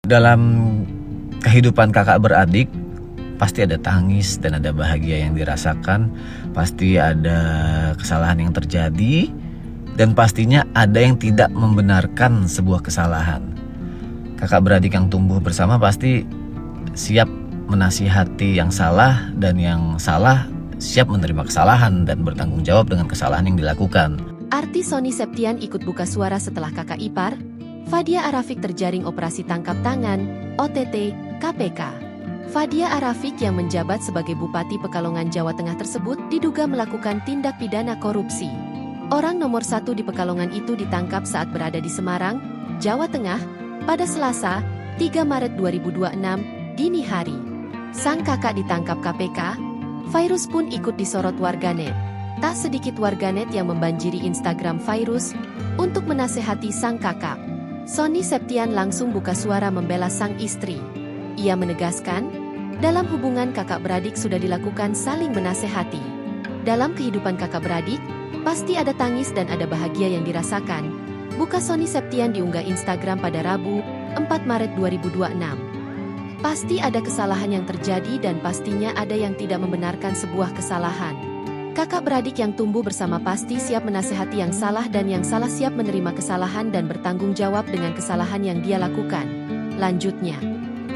Dalam kehidupan kakak beradik, pasti ada tangis dan ada bahagia yang dirasakan. Pasti ada kesalahan yang terjadi, dan pastinya ada yang tidak membenarkan sebuah kesalahan. Kakak beradik yang tumbuh bersama pasti siap menasihati yang salah, dan yang salah siap menerima kesalahan dan bertanggung jawab dengan kesalahan yang dilakukan. Artis Sony Septian ikut buka suara setelah kakak ipar, Fadia Arafik terjaring operasi tangkap tangan, OTT, KPK. Fadia Arafik yang menjabat sebagai Bupati Pekalongan, Jawa Tengah tersebut diduga melakukan tindak pidana korupsi. Orang nomor 1 di Pekalongan itu ditangkap saat berada di Semarang, Jawa Tengah, pada Selasa, 3 Maret 2026, dini hari. Sang kakak ditangkap KPK, Fairuz pun ikut disorot warganet. Tak sedikit warganet yang membanjiri Instagram Fairuz untuk menasehati sang kakak. Sony Septian langsung buka suara membela sang istri. Ia menegaskan, dalam hubungan kakak beradik sudah dilakukan saling menasehati. Dalam kehidupan kakak beradik, pasti ada tangis dan ada bahagia yang dirasakan. Buka Sony Septian diunggah Instagram pada Rabu, 4 Maret 2026. Pasti ada kesalahan yang terjadi dan pastinya ada yang tidak membenarkan sebuah kesalahan. Kakak beradik yang tumbuh bersama pasti siap menasehati yang salah, dan yang salah siap menerima kesalahan dan bertanggung jawab dengan kesalahan yang dia lakukan. Lanjutnya,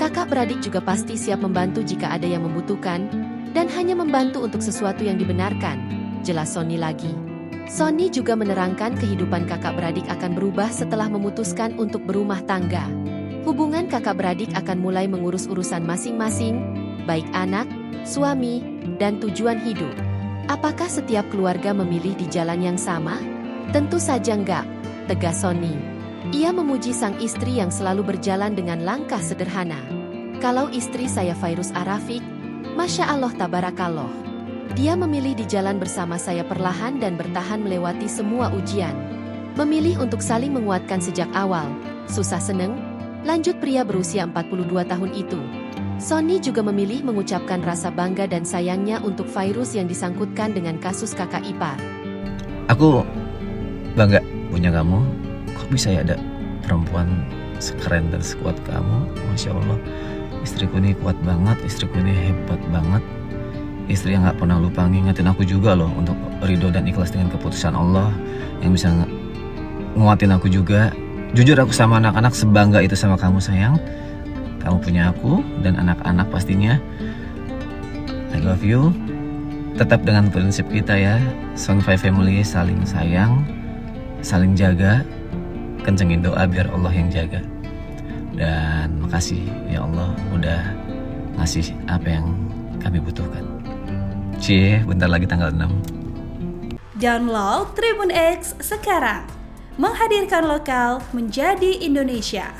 kakak beradik juga pasti siap membantu jika ada yang membutuhkan, dan hanya membantu untuk sesuatu yang dibenarkan, jelas Sony lagi. Sony juga menerangkan kehidupan kakak beradik akan berubah setelah memutuskan untuk berumah tangga. Hubungan kakak beradik akan mulai mengurus urusan masing-masing, baik anak, suami, dan tujuan hidup. Apakah setiap keluarga memilih di jalan yang sama? Tentu saja enggak, tegas Sony. Ia memuji sang istri yang selalu berjalan dengan langkah sederhana. Kalau istri saya Fairuz Arafik, Masya Allah Tabarakallah. Dia memilih di jalan bersama saya perlahan dan bertahan melewati semua ujian. Memilih untuk saling menguatkan sejak awal, susah seneng, lanjut pria berusia 42 tahun itu. Sony juga memilih mengucapkan rasa bangga dan sayangnya untuk Fairuz yang disangkutkan dengan kasus kakak ipar. Aku bangga punya kamu. Kok bisa ya ada perempuan sekeren dan sekuat kamu? Masya Allah, istriku ini kuat banget, istriku ini hebat banget. Istri yang gak pernah lupa ngingetin aku juga loh untuk ridho dan ikhlas dengan keputusan Allah, yang bisa nguatin aku juga. Jujur aku sama anak-anak sebangga itu sama kamu sayang. Kamu punya aku dan anak-anak pastinya. I love you. Tetap dengan prinsip kita ya, Sound 5 Family, saling sayang, saling jaga. Kencengin doa biar Allah yang jaga. Dan makasih ya Allah udah ngasih apa yang kami butuhkan. Cie, bentar lagi tanggal 6. Download Tribun X sekarang. Menghadirkan lokal menjadi Indonesia.